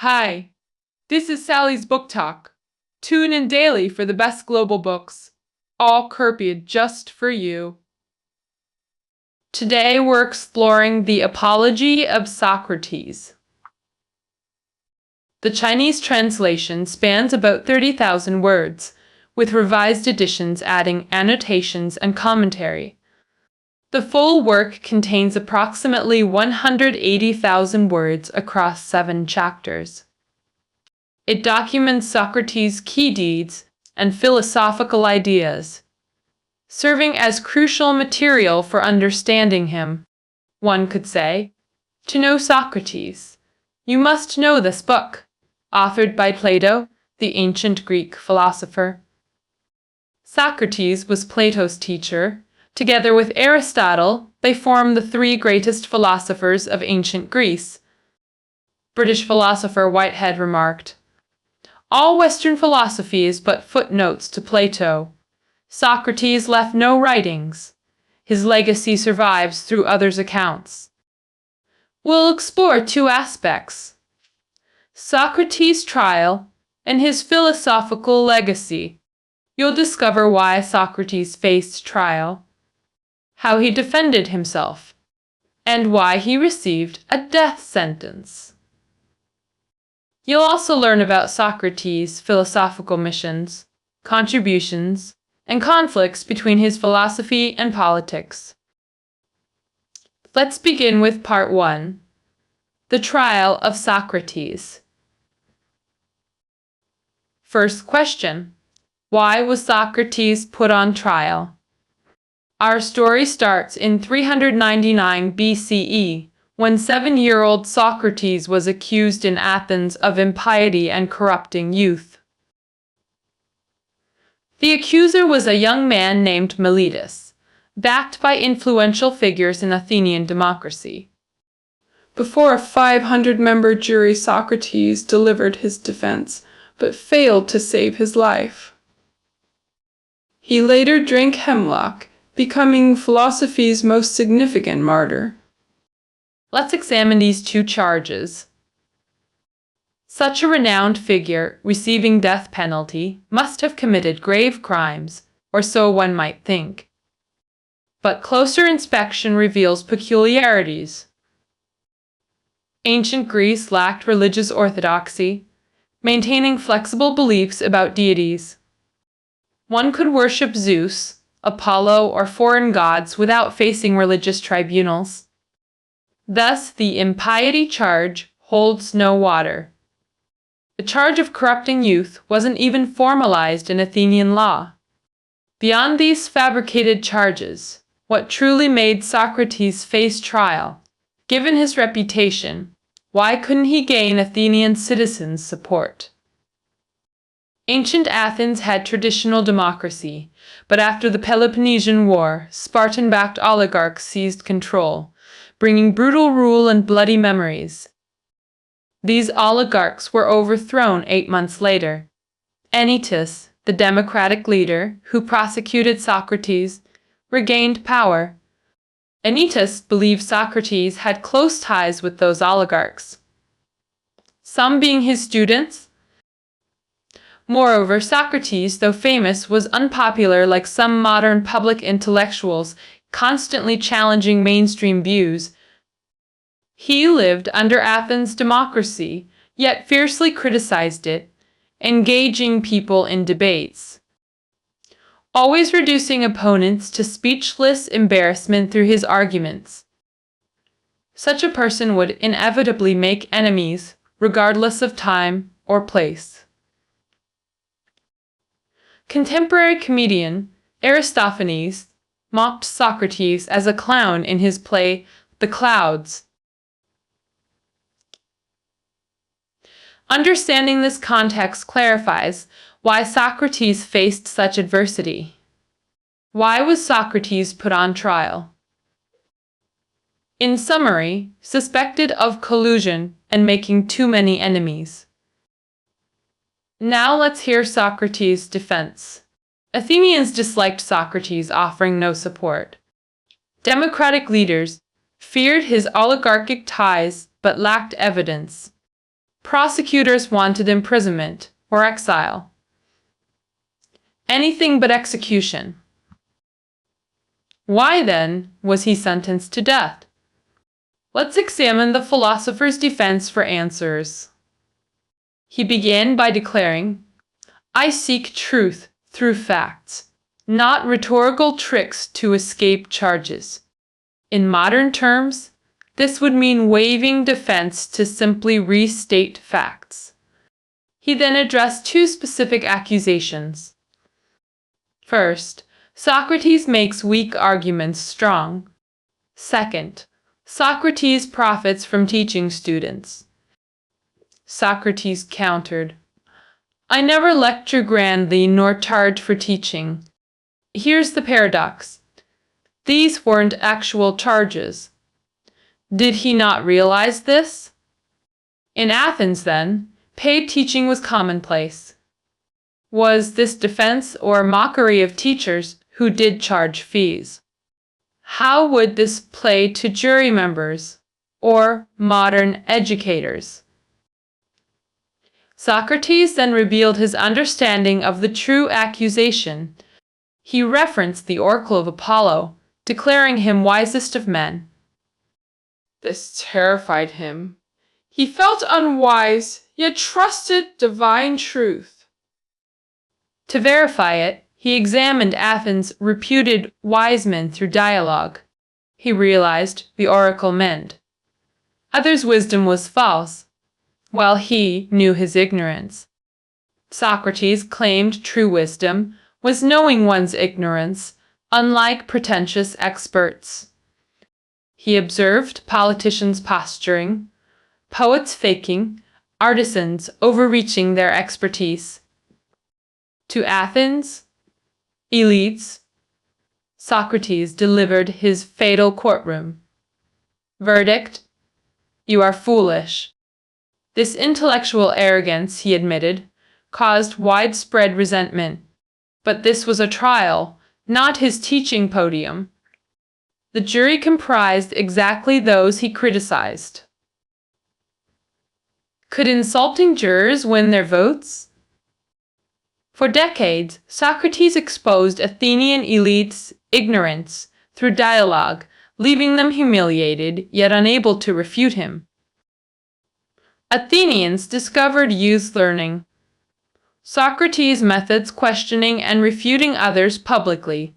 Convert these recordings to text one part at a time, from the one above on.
Hi, this is Sally's Book Talk. Tune in daily for the best global books, all copied just for you. Today we're exploring the Apology of Socrates. The Chinese translation spans about 30,000 words, with revised editions adding annotations and commentary. The full work contains approximately 180,000 words across 7 chapters. It documents Socrates' key deeds and philosophical ideas, serving as crucial material for understanding him. One could say, to know Socrates, you must know this book, authored by Plato, the ancient Greek philosopher. Socrates was Plato's teacher. Together with Aristotle, they form the 3 greatest philosophers of ancient Greece. British philosopher Whitehead remarked, "All Western philosophy is but footnotes to Plato. Socrates left no writings. His legacy survives through others' accounts." We'll explore 2 aspects: Socrates' trial and his philosophical legacy. You'll discover why Socrates faced trial, how he defended himself, and why he received a death sentence. You'll also learn about Socrates' philosophical missions, contributions, and conflicts between his philosophy and politics. Let's begin with Part 1, the trial of Socrates. First question: why was Socrates put on trial? Our story starts in 399 BCE, when 7-year-old Socrates was accused in Athens of impiety and corrupting youth. The accuser was a young man named Miletus, backed by influential figures in Athenian democracy. Before a 500-member jury, Socrates delivered his defense, but failed to save his life. He later drank hemlock, becoming philosophy's most significant martyr. Let's examine these 2 charges. Such a renowned figure receiving death penalty must have committed grave crimes, or so one might think. But closer inspection reveals peculiarities. Ancient Greece lacked religious orthodoxy, maintaining flexible beliefs about deities. One could worship Zeus, Apollo, or foreign gods without facing religious tribunals. Thus, the impiety charge holds no water. The charge of corrupting youth wasn't even formalized in Athenian law. Beyond these fabricated charges, what truly made Socrates face trial? Given his reputation, why couldn't he gain Athenian citizens' support? Ancient Athens had traditional democracy, but after the Peloponnesian War, Spartan-backed oligarchs seized control, bringing brutal rule and bloody memories. These oligarchs were overthrown 8 months later. Anytus, the democratic leader who prosecuted Socrates, regained power. Anytus believed Socrates had close ties with those oligarchs, some being his students. Moreover, Socrates, though famous, was unpopular like some modern public intellectuals, constantly challenging mainstream views. He lived under Athens' democracy, yet fiercely criticized it, engaging people in debates, always reducing opponents to speechless embarrassment through his arguments. Such a person would inevitably make enemies, regardless of time or place. Contemporary comedian Aristophanes mocked Socrates as a clown in his play The Clouds. Understanding this context clarifies why Socrates faced such adversity. Why was Socrates put on trial? In summary, suspected of collusion and making too many enemies. Now let's hear Socrates' defense. Athenians disliked Socrates, offering no support. Democratic leaders feared his oligarchic ties but lacked evidence. Prosecutors wanted imprisonment or exile. Anything but execution. Why, then, was he sentenced to death? Let's examine the philosopher's defense for answers. He began by declaring, "I seek truth through facts, not rhetorical tricks to escape charges." In modern terms, this would mean waiving defense to simply restate facts. He then addressed two specific accusations. First, Socrates makes weak arguments strong. Second, Socrates profits from teaching students. Socrates countered, "I never lecture grandly nor charge for teaching." Here's the paradox. These weren't actual charges. Did he not realize this? In Athens, then, paid teaching was commonplace. Was this defense or mockery of teachers who did charge fees? How would this play to jury members or modern educators? Socrates then revealed his understanding of the true accusation. He referenced the oracle of Apollo, declaring him wisest of men. This terrified him. He felt unwise, yet trusted divine truth. To verify it, he examined Athens' reputed wise men through dialogue. He realized the oracle meant others' wisdom was false, while he knew his ignorance. Socrates claimed true wisdom was knowing one's ignorance, unlike pretentious experts. He observed politicians posturing, poets faking, artisans overreaching their expertise. To Athens' elites, Socrates delivered his fatal courtroom. Verdict: you are foolish. This intellectual arrogance, he admitted, caused widespread resentment. But this was a trial, not his teaching podium. The jury comprised exactly those he criticized. Could insulting jurors win their votes? For decades, Socrates exposed Athenian elites' ignorance through dialogue, leaving them humiliated yet unable to refute him. Athenians discovered youth learning Socrates' methods questioning and refuting others publicly.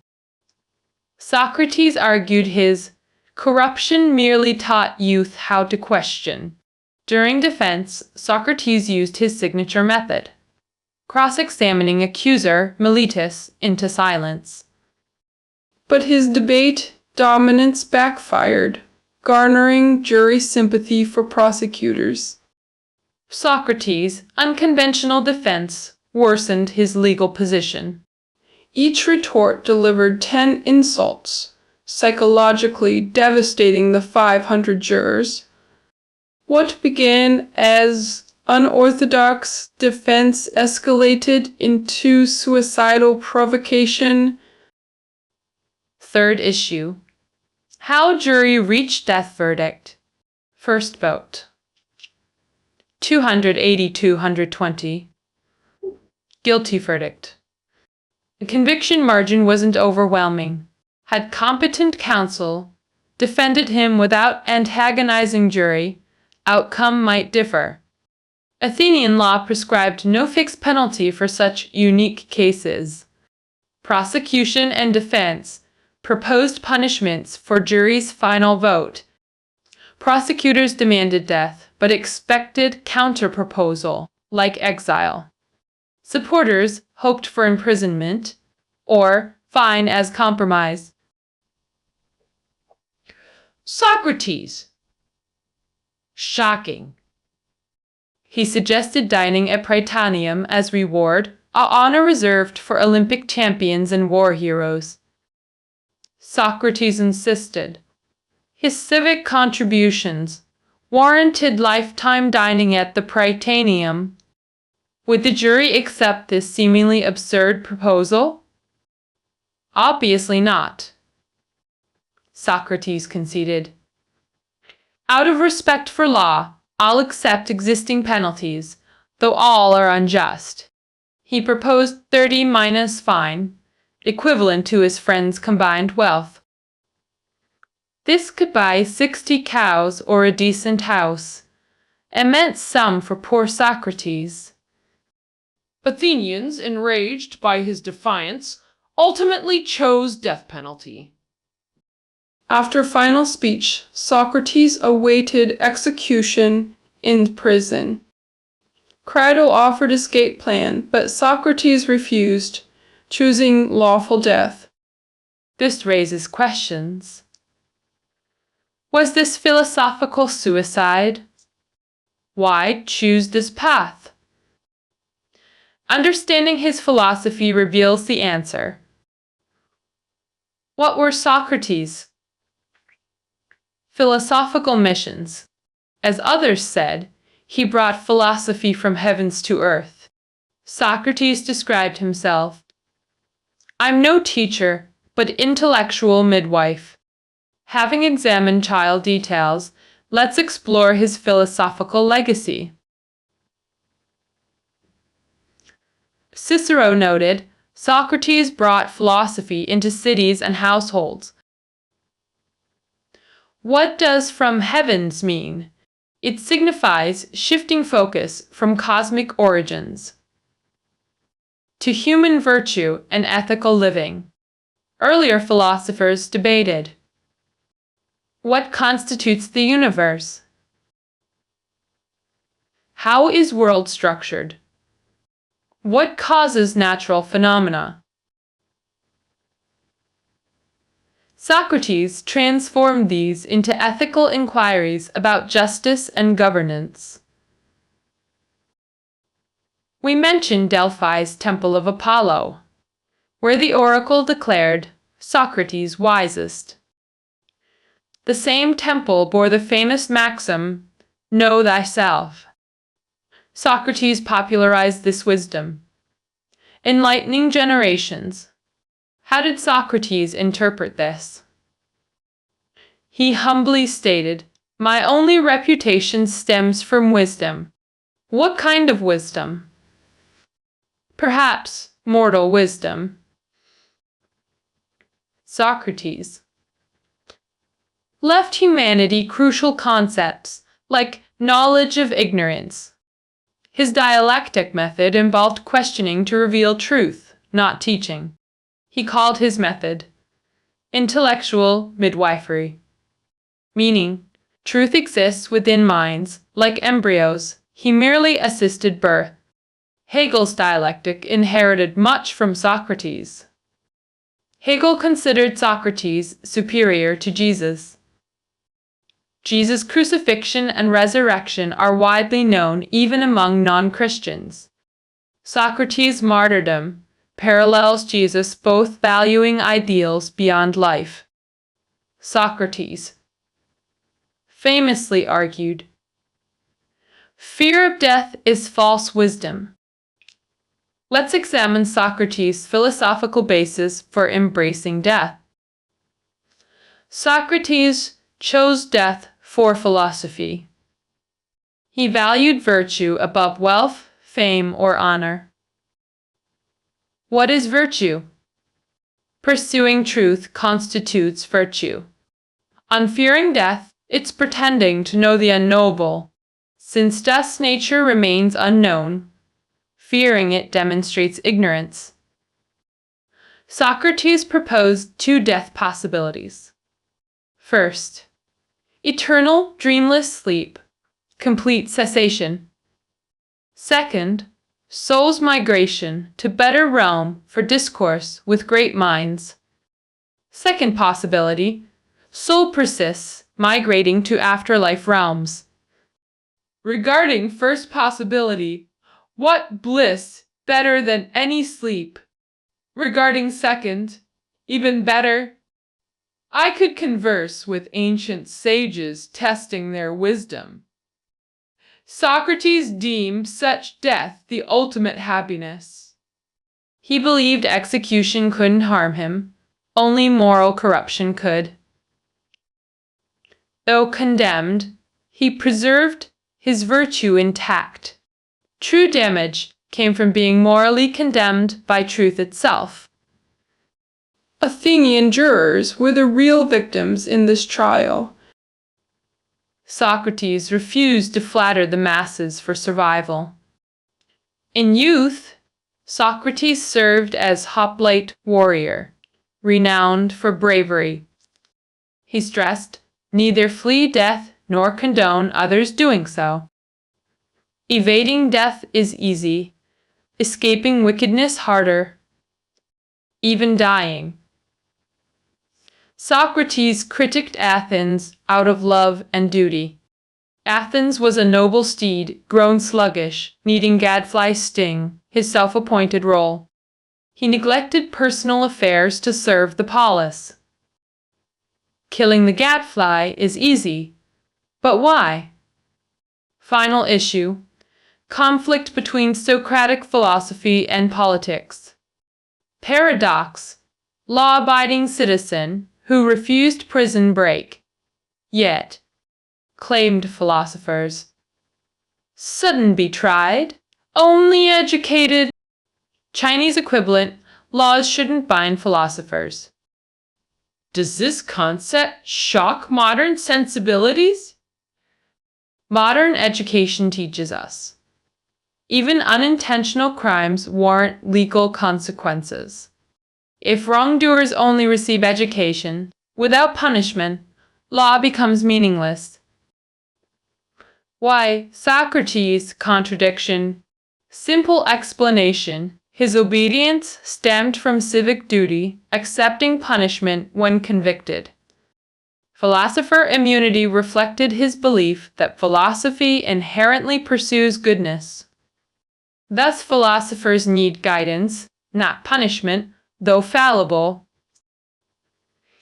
Socrates argued his corruption merely taught youth how to question. During defense, Socrates used his signature method, cross-examining accuser Meletus into silence. But his debate dominance backfired, garnering jury sympathy for prosecutors. Socrates' unconventional defense worsened his legal position. Each retort delivered 10 insults, psychologically devastating the 500 jurors. What began as unorthodox defense escalated into suicidal provocation. Third issue. How jury reached death verdict. First vote. 280-220. Guilty verdict. The conviction margin wasn't overwhelming. Had competent counsel defended him without antagonizing jury, outcome might differ. Athenian law prescribed no fixed penalty for such unique cases. Prosecution and defense proposed punishments for jury's final vote. Prosecutors demanded death, but expected counter-proposal, like exile. Supporters hoped for imprisonment or fine as compromise. Socrates. Shocking. He suggested dining at Prytaneum as reward, an honor reserved for Olympic champions and war heroes. Socrates insisted. His civic contributions warranted lifetime dining at the Prytaneum. Would the jury accept this seemingly absurd proposal? Obviously not. Socrates conceded. Out of respect for law, I'll accept existing penalties, though all are unjust. He proposed 30 minus fine, equivalent to his friend's combined wealth. This could buy 60 cows or a decent house, an immense sum for poor Socrates. Athenians, enraged by his defiance, ultimately chose death penalty. After final speech, Socrates awaited execution in prison. Crito offered a escape plan, but Socrates refused, choosing lawful death. This raises questions. Was this philosophical suicide? Why choose this path? Understanding his philosophy reveals the answer. What were Socrates' philosophical missions? As others said, he brought philosophy from heavens to earth. Socrates described himself, "I'm no teacher, but intellectual midwife." Having examined child details, let's explore his philosophical legacy. Cicero noted, Socrates brought philosophy into cities and households. What does from heavens mean? It signifies shifting focus from cosmic origins to human virtue and ethical living. Earlier philosophers debated, what constitutes the universe? How is world structured? What causes natural phenomena? Socrates transformed these into ethical inquiries about justice and governance. We mentioned Delphi's Temple of Apollo, where the oracle declared Socrates wisest. The same temple bore the famous maxim, "Know thyself." Socrates popularized this wisdom, enlightening generations. How did Socrates interpret this? He humbly stated, "My only reputation stems from wisdom." What kind of wisdom? Perhaps mortal wisdom. Socrates left humanity crucial concepts like knowledge of ignorance. His dialectic method involved questioning to reveal truth, not teaching. He called his method intellectual midwifery, meaning truth exists within minds like embryos. He merely assisted birth. Hegel's dialectic inherited much from Socrates. Hegel considered Socrates superior to Jesus. Jesus' crucifixion and resurrection are widely known even among non-Christians. Socrates' martyrdom parallels Jesus, both valuing ideals beyond life. Socrates famously argued, "Fear of death is false wisdom." Let's examine Socrates' philosophical basis for embracing death. Socrates chose death for philosophy. He valued virtue above wealth, fame, or honor. What is virtue? Pursuing truth constitutes virtue. Unfearing death, it's pretending to know the unknowable. Since death's nature remains unknown, fearing it demonstrates ignorance. Socrates proposed two death possibilities. First, eternal, dreamless sleep, complete cessation. Second, soul's migration to better realm for discourse with great minds. Second possibility, soul persists, migrating to afterlife realms. Regarding first possibility, what bliss better than any sleep? Regarding second, even better, I could converse with ancient sages testing their wisdom. Socrates deemed such death the ultimate happiness. He believed execution couldn't harm him, only moral corruption could. Though condemned, he preserved his virtue intact. True damage came from being morally condemned by truth itself. Athenian jurors were the real victims in this trial. Socrates refused to flatter the masses for survival. In youth, Socrates served as hoplite warrior, renowned for bravery. He stressed, neither flee death nor condone others doing so. Evading death is easy, escaping wickedness harder, even dying. Socrates critiqued Athens out of love and duty. Athens was a noble steed, grown sluggish, needing gadfly's sting, his self-appointed role. He neglected personal affairs to serve the polis. Killing the gadfly is easy, but why? Final issue: conflict between Socratic philosophy and politics. Paradox: law-abiding citizen who refused prison break, yet claimed philosophers. Sudden be tried, only educated. Chinese equivalent: laws shouldn't bind philosophers. Does this concept shock modern sensibilities? Modern education teaches us even unintentional crimes warrant legal consequences. If wrongdoers only receive education, without punishment, law becomes meaningless. Why Socrates' contradiction? Simple explanation: his obedience stemmed from civic duty, accepting punishment when convicted. Philosopher immunity reflected his belief that philosophy inherently pursues goodness. Thus, philosophers need guidance, not punishment, though fallible.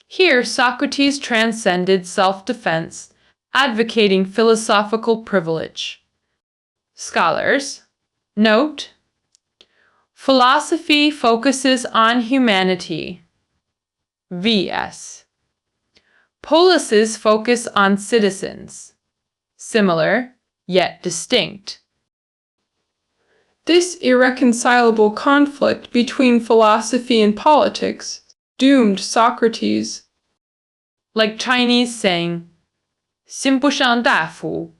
Here, Socrates transcended self-defense, advocating philosophical privilege. Scholars note: philosophy focuses on humanity. vs. Polises focus on citizens. Similar, yet distinct. This irreconcilable conflict between philosophy and politics doomed Socrates. Like Chinese saying, 心不上大夫,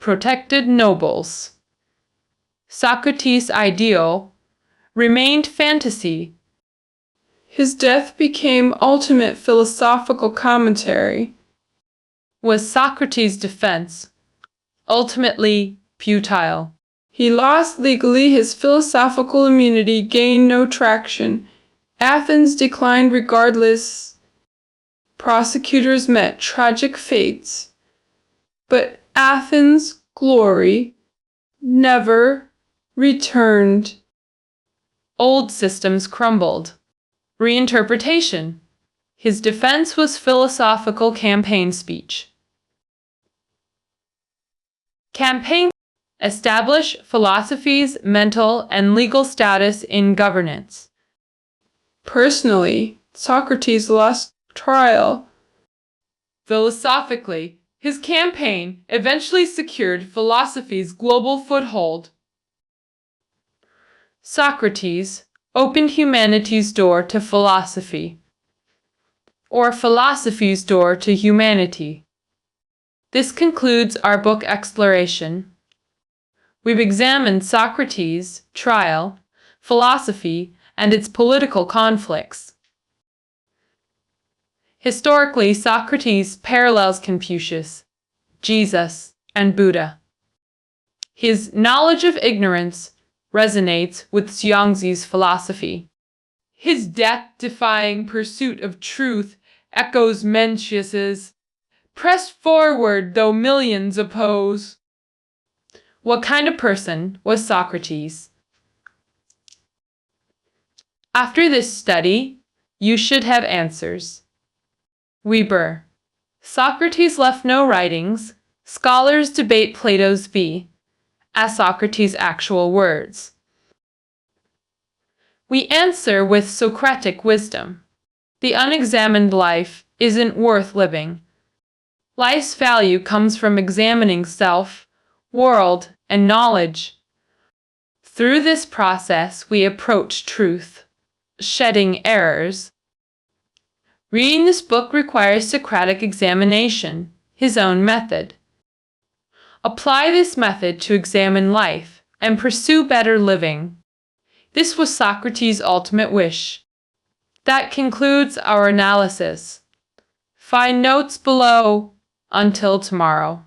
protected nobles. Socrates' ideal remained fantasy. His death became ultimate philosophical commentary. Was Socrates' defense ultimately futile? He lost legally, his philosophical immunity gained no traction. Athens declined regardless. Prosecutors met tragic fates. But Athens' glory never returned. Old systems crumbled. Reinterpretation. His defense was philosophical campaign speech. Campaign: establish philosophy's mental and legal status in governance. Personally, Socrates lost trial. Philosophically, his campaign eventually secured philosophy's global foothold. Socrates opened humanity's door to philosophy, or philosophy's door to humanity. This concludes our book exploration. We've examined Socrates' trial, philosophy, and its political conflicts. Historically, Socrates parallels Confucius, Jesus, and Buddha. His knowledge of ignorance resonates with Zhuangzi's philosophy. His death-defying pursuit of truth echoes Mencius's, press forward though millions oppose. What kind of person was Socrates? After this study, you should have answers. Weber. Socrates left no writings. Scholars debate Plato's V as Socrates' actual words. We answer with Socratic wisdom. The unexamined life isn't worth living. Life's value comes from examining self, world, and knowledge. Through this process, we approach truth, shedding errors. Reading this book requires Socratic examination, his own method. Apply this method to examine life and pursue better living. This was Socrates' ultimate wish. That concludes our analysis. Find notes below. Until tomorrow.